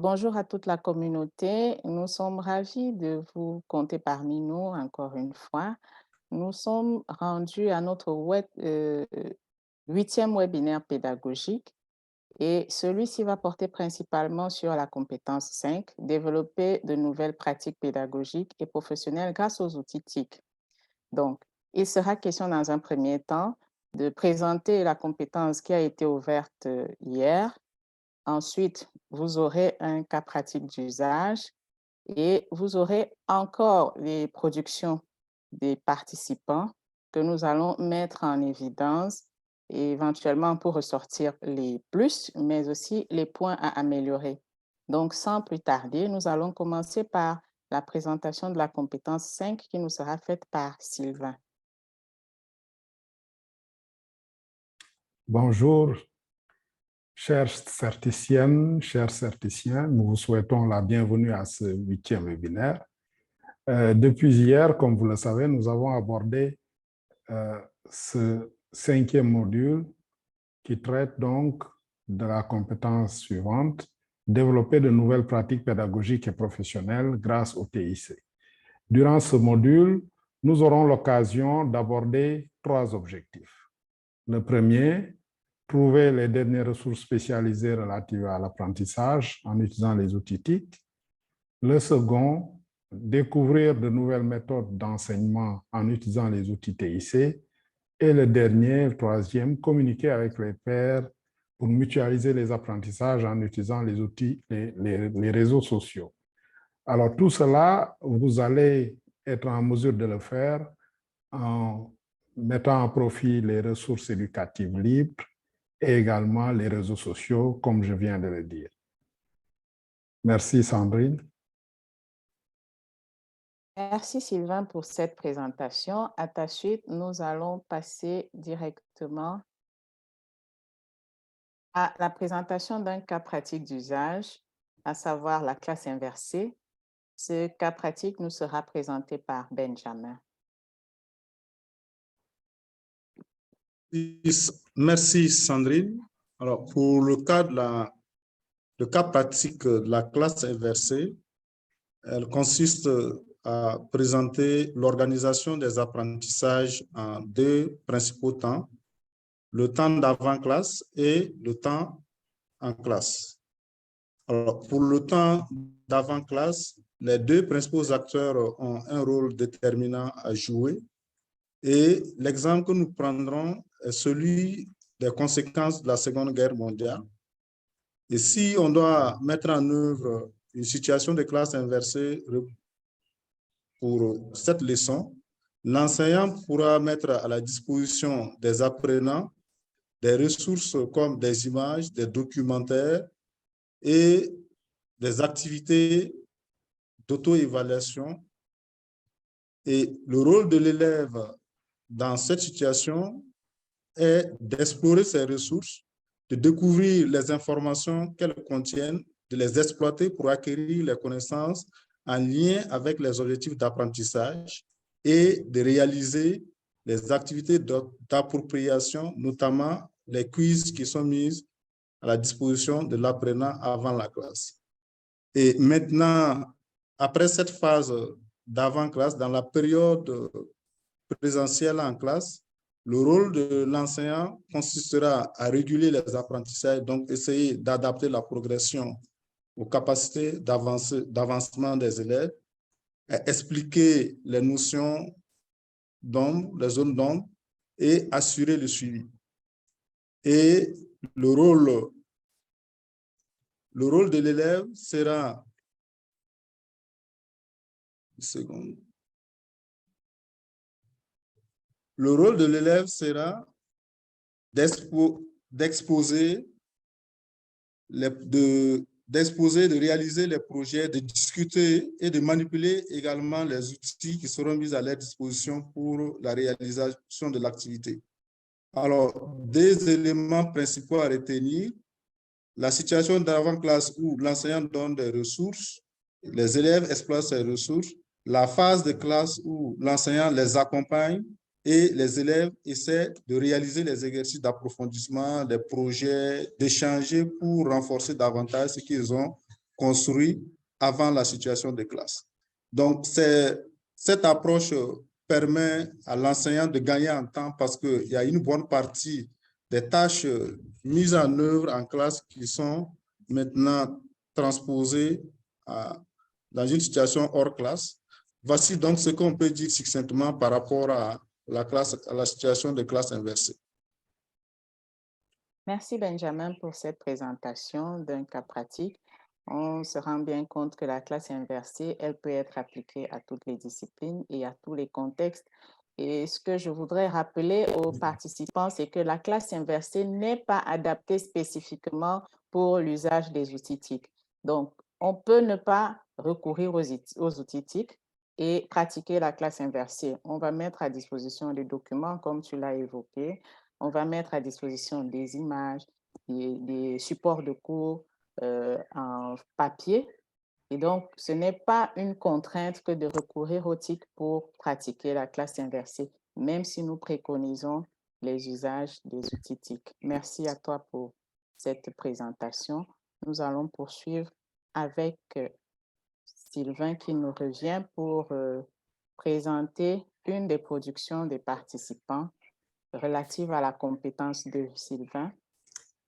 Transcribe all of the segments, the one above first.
Bonjour à toute la communauté. Nous sommes ravis de vous compter parmi nous encore une fois. Nous sommes rendus à notre 8e webinaire pédagogique et celui-ci va porter principalement sur la compétence 5, développer de nouvelles pratiques pédagogiques et professionnelles grâce aux outils TIC. Donc, il sera question dans un premier temps de présenter la compétence qui a été ouverte hier. Ensuite, vous aurez un cas pratique d'usage et vous aurez encore les productions des participants que nous allons mettre en évidence et éventuellement pour ressortir les plus, mais aussi les points à améliorer. Donc, sans plus tarder, nous allons commencer par la présentation de la compétence 5 qui nous sera faite par Sylvain. Bonjour, chères certiciennes, chers certiciens, nous vous souhaitons la bienvenue à ce 8e webinaire. Depuis hier, comme vous le savez, nous avons abordé ce 5e module qui traite donc de la compétence suivante, développer de nouvelles pratiques pédagogiques et professionnelles grâce au TIC. Durant ce module, nous aurons l'occasion d'aborder 3 objectifs. Le premier, trouver les dernières ressources spécialisées relatives à l'apprentissage en utilisant les outils TIC. Le second, découvrir de nouvelles méthodes d'enseignement en utilisant les outils TIC. Et le dernier, le troisième, communiquer avec les pairs pour mutualiser les apprentissages en utilisant les outils, les réseaux sociaux. Alors tout cela, vous allez être en mesure de le faire en mettant à profit les ressources éducatives libres et également les réseaux sociaux, comme je viens de le dire. Merci Sandrine. Merci Sylvain pour cette présentation. À ta suite, nous allons passer directement à la présentation d'un cas pratique d'usage, à savoir la classe inversée. Ce cas pratique nous sera présenté par Benjamin. Merci Sandrine. Alors, pour le cas pratique de la classe inversée, elle consiste à présenter l'organisation des apprentissages en 2 principaux temps, le temps d'avant-classe et le temps en classe. Alors, pour le temps d'avant-classe, les 2 principaux acteurs ont un rôle déterminant à jouer. Et l'exemple que nous prendrons est celui des conséquences de la Seconde Guerre mondiale. Et si on doit mettre en œuvre une situation de classe inversée pour cette leçon, l'enseignant pourra mettre à la disposition des apprenants des ressources comme des images, des documentaires et des activités d'auto-évaluation. Et le rôle de l'élève dans cette situation est d'explorer ces ressources, de découvrir les informations qu'elles contiennent, de les exploiter pour acquérir les connaissances en lien avec les objectifs d'apprentissage et de réaliser les activités d'appropriation, notamment les quiz qui sont mises à la disposition de l'apprenant avant la classe. Et maintenant, après cette phase d'avant-classe, dans la période présentielle en classe, le rôle de l'enseignant consistera à réguler les apprentissages, donc essayer d'adapter la progression aux capacités d'avancement des élèves, expliquer les notions d'ombre, les zones d'ombre et assurer le suivi. Et le rôle de l'élève sera... Une seconde. Le rôle de l'élève sera d'exposer, de réaliser les projets, de discuter et de manipuler également les outils qui seront mis à leur disposition pour la réalisation de l'activité. Alors, des éléments principaux à retenir: la situation d'avant-classe où l'enseignant donne des ressources, les élèves exploitent ces ressources, la phase de classe où l'enseignant les accompagne et les élèves essaient de réaliser les exercices d'approfondissement, des projets, d'échanger pour renforcer davantage ce qu'ils ont construits avant la situation de classe. Donc, cette approche permet à l'enseignant de gagner en temps parce qu'il y a une bonne partie des tâches mises en œuvre en classe qui sont maintenant transposées dans une situation hors classe. Voici donc ce qu'on peut dire succinctement par rapport à la situation de classe inversée. Merci Benjamin pour cette présentation d'un cas pratique. On se rend bien compte que la classe inversée, elle peut être appliquée à toutes les disciplines et à tous les contextes. Et ce que je voudrais rappeler aux participants, c'est que la classe inversée n'est pas adaptée spécifiquement pour l'usage des outils TIC. Donc, on peut ne pas recourir aux outils TIC et pratiquer la classe inversée. On va mettre à disposition des documents, comme tu l'as évoqué. On va mettre à disposition des images, des supports de cours en papier. Et donc, ce n'est pas une contrainte que de recourir au TIC pour pratiquer la classe inversée, même si nous préconisons les usages des outils TIC. Merci à toi pour cette présentation. Nous allons poursuivre avec Sylvain qui nous revient pour présenter une des productions des participants relative à la compétence de Sylvain.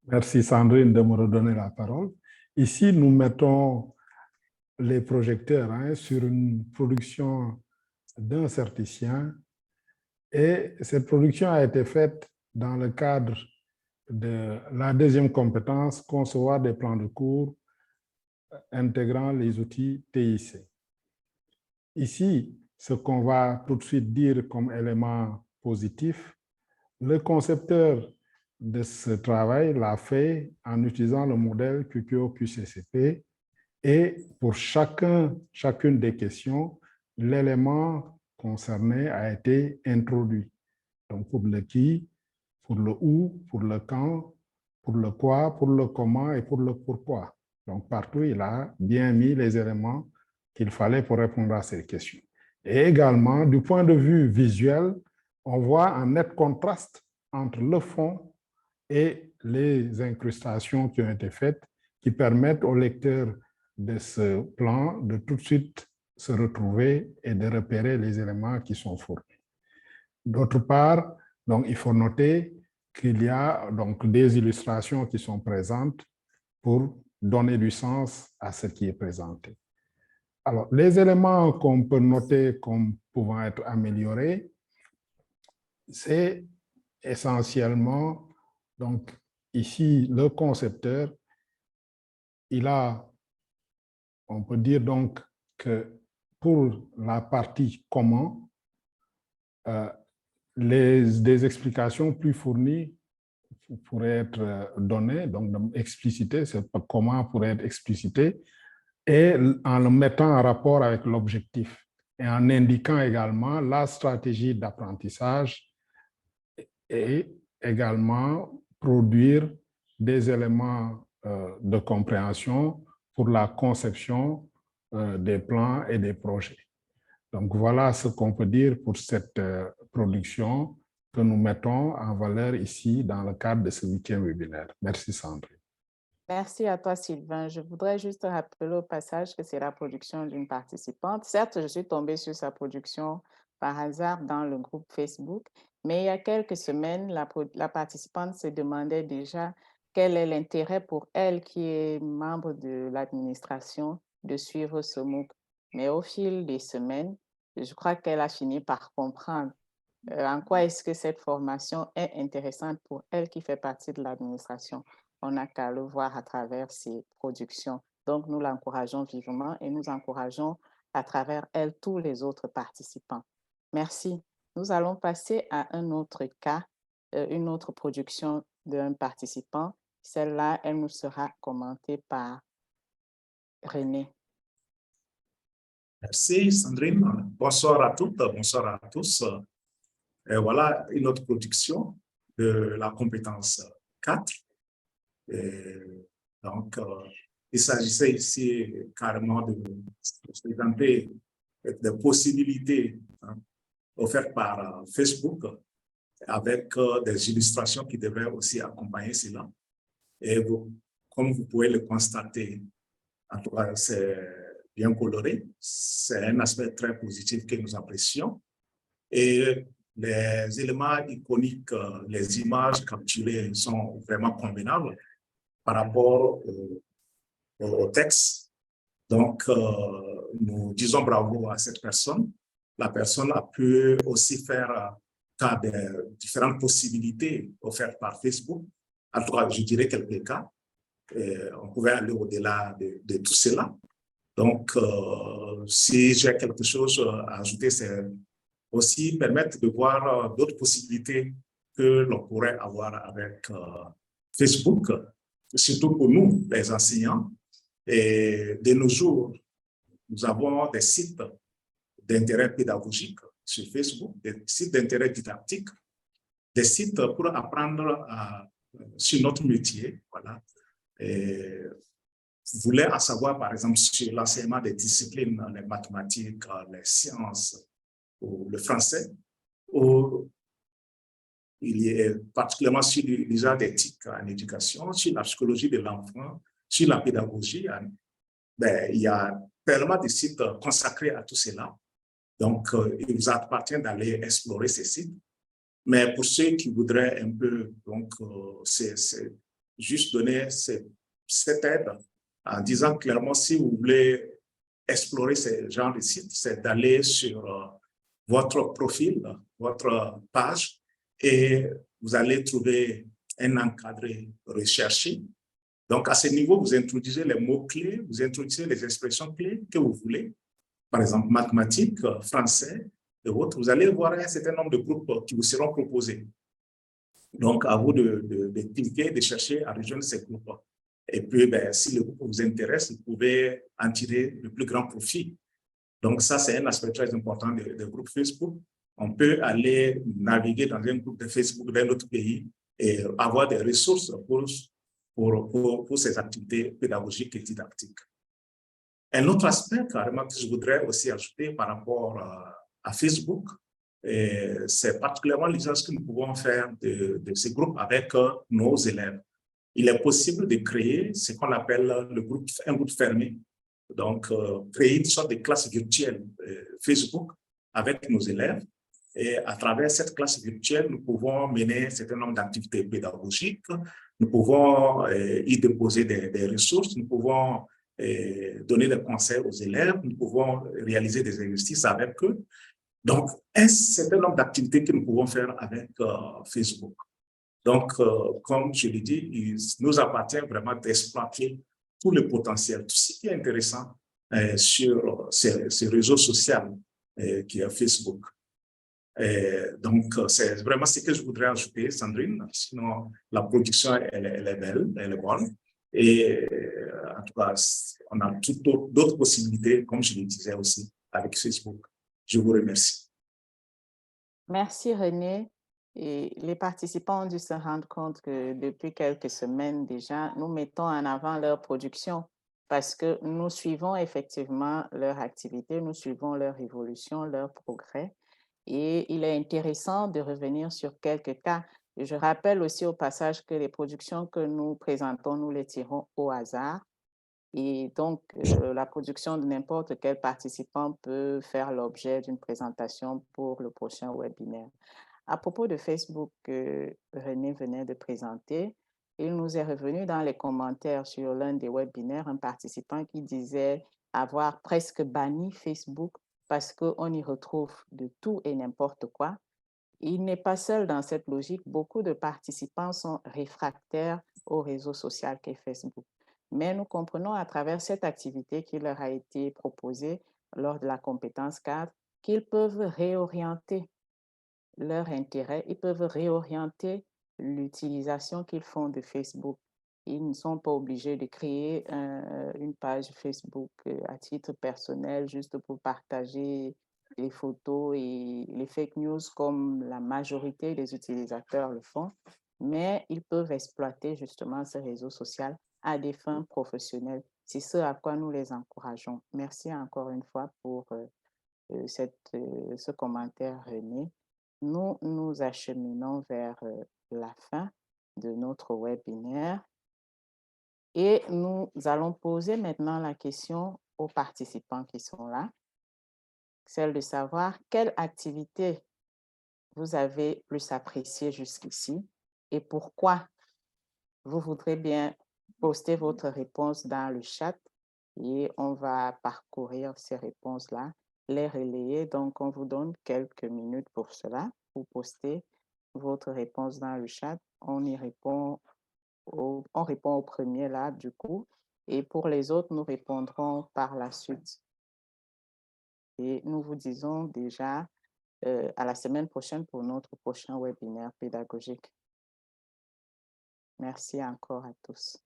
Merci Sandrine de me redonner la parole. Ici, nous mettons les projecteurs sur une production d'un certicien et cette production a été faite dans le cadre de la deuxième compétence, concevoir des plans de cours intégrant les outils TIC. Ici, ce qu'on va tout de suite dire comme élément positif, le concepteur de ce travail l'a fait en utilisant le modèle QQO-QCCP et pour chacune des questions, l'élément concerné a été introduit. Donc pour le qui, pour le où, pour le quand, pour le quoi, pour le comment et pour le pourquoi. Donc partout, il a bien mis les éléments qu'il fallait pour répondre à ces questions. Et également, du point de vue visuel, on voit un net contraste entre le fond et les incrustations qui ont été faites, qui permettent au lecteur de ce plan de tout de suite se retrouver et de repérer les éléments qui sont fournis. D'autre part, donc, il faut noter qu'il y a donc des illustrations qui sont présentes pour donner du sens à ce qui est présenté. Alors, les éléments qu'on peut noter comme pouvant être améliorés, c'est essentiellement, donc ici, le concepteur, il a, on peut dire donc que pour la partie comment, des explications plus fournies pourraient être données, donc explicitées, c'est comment pourrait être explicité, et en le mettant en rapport avec l'objectif et en indiquant également la stratégie d'apprentissage et également produire des éléments de compréhension pour la conception des plans et des projets. Donc voilà ce qu'on peut dire pour cette production que nous mettons en valeur ici dans le cadre de ce 8e webinaire. Merci Sandrine. Merci à toi, Sylvain. Je voudrais juste rappeler au passage que c'est la production d'une participante. Certes, je suis tombée sur sa production par hasard dans le groupe Facebook, mais il y a quelques semaines, la participante se demandait déjà quel est l'intérêt pour elle, qui est membre de l'administration, de suivre ce MOOC. Mais au fil des semaines, je crois qu'elle a fini par comprendre en quoi est-ce que cette formation est intéressante pour elle qui fait partie de l'administration. On n'a qu'à le voir à travers ses productions. Donc, nous l'encourageons vivement et nous encourageons à travers elle tous les autres participants. Merci. Nous allons passer à un autre cas, une autre production d'un participant. Celle-là, elle nous sera commentée par René. Merci Sandrine. Bonsoir à toutes, bonsoir à tous. Et voilà une autre production de la compétence 4. Et donc, il s'agissait ici carrément de présenter des possibilités offertes par Facebook avec des illustrations qui devraient aussi accompagner cela. Et comme vous pouvez le constater En tout cas, c'est bien coloré. C'est un aspect très positif que nous apprécions. Et les éléments iconiques, les images capturées sont vraiment convenables par rapport au texte. Donc, nous disons bravo à cette personne. La personne a pu aussi faire cas des différentes possibilités offertes par Facebook. En tout cas, je dirais quelques cas. On pouvait aller au-delà de tout cela. Donc, si j'ai quelque chose à ajouter, c'est aussi permettre de voir d'autres possibilités que l'on pourrait avoir avec Facebook, surtout pour nous, les enseignants. Et de nos jours, nous avons des sites d'intérêt pédagogique sur Facebook, des sites d'intérêt didactique, des sites pour apprendre sur notre métier. Voilà. Et vous voulez en savoir, par exemple, sur l'enseignement des disciplines, les mathématiques, les sciences, ou le français, ou il y a particulièrement sur l'usage d'éthique en éducation, sur la psychologie de l'enfant, sur la pédagogie. Ben, il y a tellement de sites consacrés à tout cela. Donc, il vous appartient d'aller explorer ces sites. Mais pour ceux qui voudraient un peu, donc, c'est juste donner cette aide en disant clairement, si vous voulez explorer ce genre de sites, c'est d'aller sur votre profil, votre page, et vous allez trouver un encadré recherché. Donc, à ce niveau, vous introduisez les mots-clés, vous introduisez les expressions clés que vous voulez. Par exemple, mathématiques, français et autres. Vous allez voir un certain nombre de groupes qui vous seront proposés. Donc, à vous de cliquer, de chercher à rejoindre ces groupes. Et puis, ben, si le groupe vous intéresse, vous pouvez en tirer le plus grand profit. Donc, ça, c'est un aspect très important des groupes Facebook. On peut aller naviguer dans un groupe de Facebook d'un autre pays et avoir des ressources pour ces activités pédagogiques et didactiques. Un autre aspect, carrément, que je voudrais aussi ajouter par rapport à Facebook, c'est particulièrement l'usage que nous pouvons faire de ces groupes avec nos élèves. Il est possible de créer ce qu'on appelle un groupe fermé. Donc, créer une sorte de classe virtuelle Facebook avec nos élèves. Et à travers cette classe virtuelle, nous pouvons mener un certain nombre d'activités pédagogiques, nous pouvons y déposer des ressources, nous pouvons donner des conseils aux élèves, nous pouvons réaliser des exercices avec eux. Donc, un certain nombre d'activités que nous pouvons faire avec Facebook. Donc, comme je l'ai dit, il nous appartient vraiment d'exploiter tout le potentiel, tout ce qui est intéressant sur ces réseaux sociaux qui est Facebook. Donc, c'est vraiment ce que je voudrais ajouter, Sandrine. Sinon, la production, elle est belle, elle est bonne. Et en tout cas, on a d'autres possibilités, comme je le disais aussi, avec Facebook. Je vous remercie. Merci René. Et les participants ont dû se rendre compte que depuis quelques semaines déjà, nous mettons en avant leur production parce que nous suivons effectivement leur activité, nous suivons leur évolution, leur progrès. Et il est intéressant de revenir sur quelques cas. Et je rappelle aussi au passage que les productions que nous présentons, nous les tirons au hasard. Et donc, la production de n'importe quel participant peut faire l'objet d'une présentation pour le prochain webinaire. À propos de Facebook que René venait de présenter, il nous est revenu dans les commentaires sur l'un des webinaires un participant qui disait avoir presque banni Facebook parce qu'on y retrouve de tout et n'importe quoi. Il n'est pas seul dans cette logique. Beaucoup de participants sont réfractaires au réseau social qu'est Facebook. Mais nous comprenons à travers cette activité qui leur a été proposée lors de la compétence 4 qu'ils peuvent réorienter leur intérêt, ils peuvent réorienter l'utilisation qu'ils font de Facebook. Ils ne sont pas obligés de créer une page Facebook à titre personnel juste pour partager les photos et les fake news comme la majorité des utilisateurs le font, mais ils peuvent exploiter justement ce réseau social à des fins professionnelles. C'est ce à quoi nous les encourageons. Merci encore une fois pour ce commentaire, René. Nous nous acheminons vers la fin de notre webinaire. Et nous allons poser maintenant la question aux participants qui sont là, celle de savoir quelle activité vous avez plus appréciée jusqu'ici et pourquoi. Vous voudrez bien poster votre réponse dans le chat et on va parcourir ces réponses-là, les relayer. Donc, on vous donne quelques minutes pour cela, pour poster votre réponse dans le chat. On répond au premier là, du coup, et pour les autres, nous répondrons par la suite. Et nous vous disons déjà à la semaine prochaine pour notre prochain webinaire pédagogique. Merci encore à tous.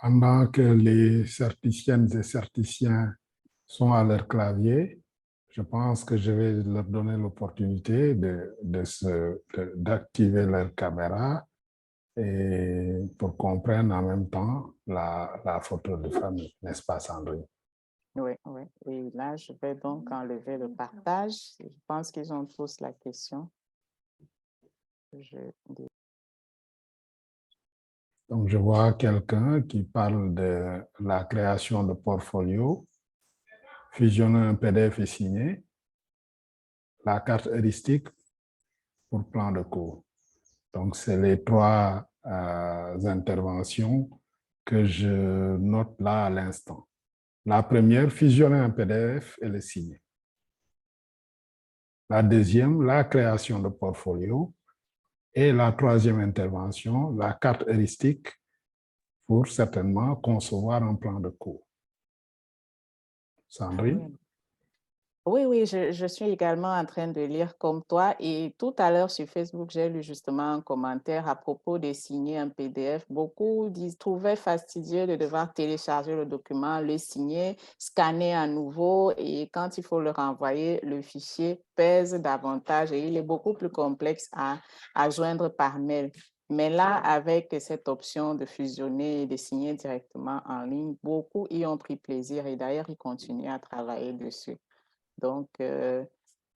Pendant que les certiciennes et certiciens sont à leur clavier, je pense que je vais leur donner l'opportunité d'activer leur caméra et pour qu'on prenne en même temps la photo de famille, n'est-ce pas, Sandrine? Oui, oui. Et là, je vais donc enlever le partage. Je pense qu'ils ont tous la question. Donc, je vois quelqu'un qui parle de la création de portfolio, fusionner un PDF et signer, la carte heuristique pour plan de cours. Donc, c'est les trois interventions que je note là à l'instant. La première, fusionner un PDF et le signer. La deuxième, la création de portfolio. Et la troisième intervention, la carte heuristique pour certainement concevoir un plan de cours. Sandrine? Oui, oui, je suis également en train de lire comme toi et tout à l'heure sur Facebook, j'ai lu justement un commentaire à propos de signer un PDF. Beaucoup trouvaient fastidieux de devoir télécharger le document, le signer, scanner à nouveau et quand il faut le renvoyer, le fichier pèse davantage et il est beaucoup plus complexe à joindre par mail. Mais là, avec cette option de fusionner et de signer directement en ligne, beaucoup y ont pris plaisir et d'ailleurs, ils continuent à travailler dessus. Donc,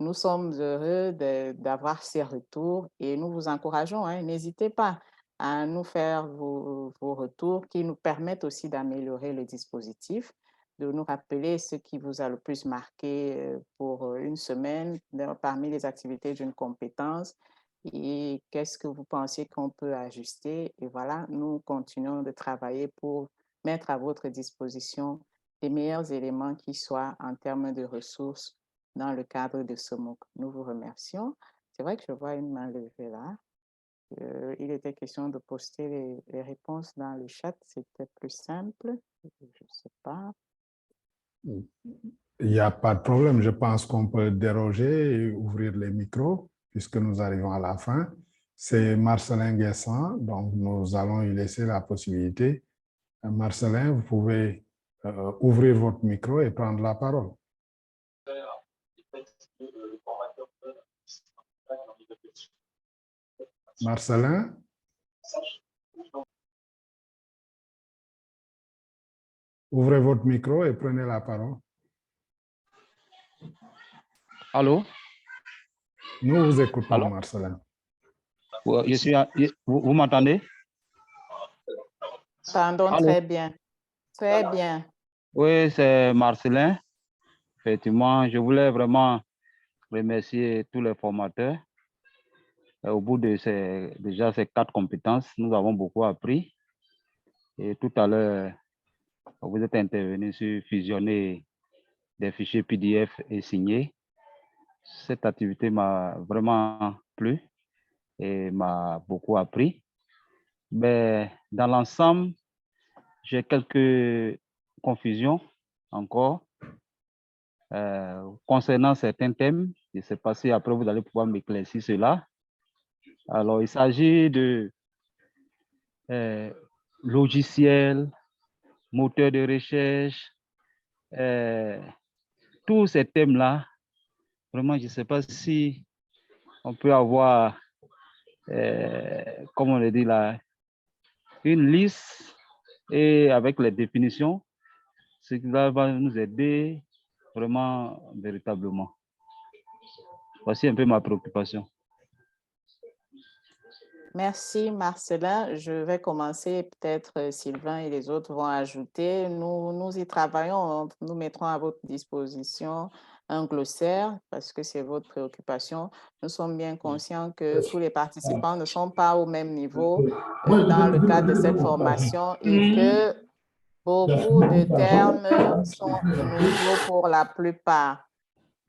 nous sommes heureux d'avoir ces retours et nous vous encourageons. N'hésitez pas à nous faire vos retours qui nous permettent aussi d'améliorer le dispositif, de nous rappeler ce qui vous a le plus marqué pour une semaine parmi les activités d'une compétence et qu'est-ce que vous pensez qu'on peut ajuster. Et voilà, nous continuons de travailler pour mettre à votre disposition les meilleurs éléments qui soient en termes de ressources dans le cadre de ce MOOC. Nous vous remercions. C'est vrai que je vois une main levée là. Il était question de poster les réponses dans le chat. C'était plus simple. Je ne sais pas. Il n'y a pas de problème. Je pense qu'on peut déroger et ouvrir les micros puisque nous arrivons à la fin. C'est Marcelin Guessan, donc nous allons lui laisser la possibilité. Marcelin, vous pouvez ouvrir votre micro et prendre la parole. Marcelin? Ouvrez votre micro et prenez la parole. Allô? Nous vous écoutons, Allô? Marcelin. Vous m'entendez? Pardon, très bien. Très bien. Oui, c'est Marcelin. Effectivement, je voulais vraiment remercier tous les formateurs. Au bout de ces 4 compétences, nous avons beaucoup appris. Et tout à l'heure, vous êtes intervenu sur fusionner des fichiers PDF et signer. Cette activité m'a vraiment plu et m'a beaucoup appris. Mais dans l'ensemble, j'ai quelques confusions encore concernant certains thèmes. Je ne sais pas si après vous allez pouvoir m'éclaircir cela. Alors, il s'agit de logiciels, moteurs de recherche, tous ces thèmes-là. Vraiment, je ne sais pas si on peut avoir, comme on le dit là, une liste et avec les définitions, ce qui va nous aider vraiment véritablement. Voici un peu ma préoccupation. Merci Marcelin. Je vais commencer, peut-être Sylvain et les autres vont ajouter. Nous y travaillons, nous mettrons à votre disposition un glossaire parce que c'est votre préoccupation. Nous sommes bien conscients que tous les participants ne sont pas au même niveau dans le cadre de cette formation et que beaucoup de termes sont nouveaux pour la plupart.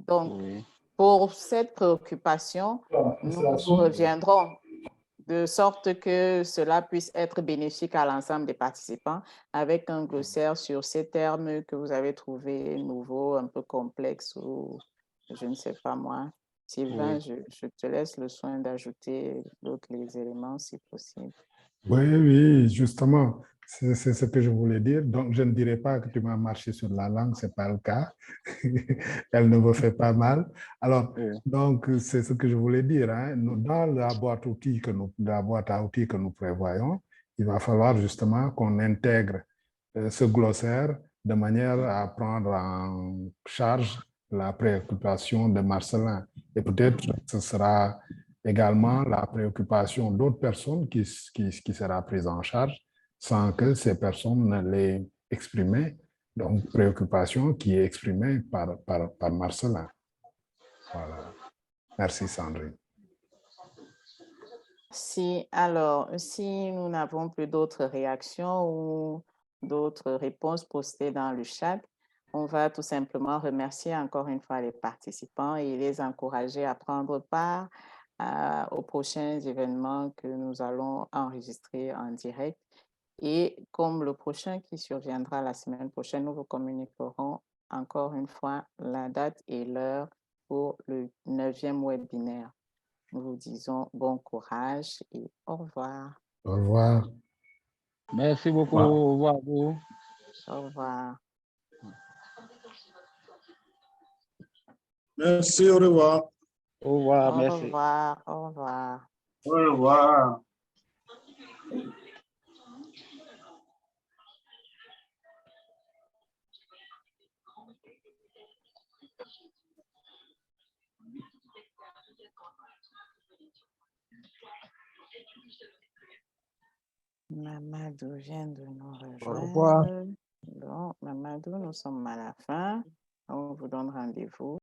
Donc, Oui. pour cette préoccupation, nous reviendrons de sorte que cela puisse être bénéfique à l'ensemble des participants avec un glossaire sur ces termes que vous avez trouvés nouveaux, un peu complexes ou je ne sais pas moi. Sylvain, Oui. je te laisse le soin d'ajouter d'autres éléments si possible. Oui, justement, c'est ce que je voulais dire. Donc, je ne dirais pas que tu m'as marché sur la langue, ce n'est pas le cas. Elle ne me fait pas mal. Alors, Oui. donc, c'est ce que je voulais dire. Hein. Dans la boîte à outils que nous prévoyons, il va falloir justement qu'on intègre ce glossaire de manière à prendre en charge la préoccupation de Marcelin. Et peut-être ce sera également la préoccupation d'autres personnes qui sera prise en charge sans que ces personnes ne l'aient exprimée. Donc, préoccupation qui est exprimée par Marcelin. Voilà. Merci, Sandrine. Alors, si nous n'avons plus d'autres réactions ou d'autres réponses postées dans le chat, on va tout simplement remercier encore une fois les participants et les encourager à prendre part aux prochains événements que nous allons enregistrer en direct. Et comme le prochain qui surviendra la semaine prochaine, nous vous communiquerons encore une fois la date et l'heure pour le 9e webinaire. Nous vous disons bon courage et au revoir. Au revoir. Merci beaucoup. Au revoir à vous. Au revoir. Merci, au revoir. Au revoir, Au merci. revoir. Au revoir. Au revoir. Mamadou vient de nous Au revoir. rejoindre. Bon, Mamadou, nous sommes à la fin. On vous donne rendez-vous.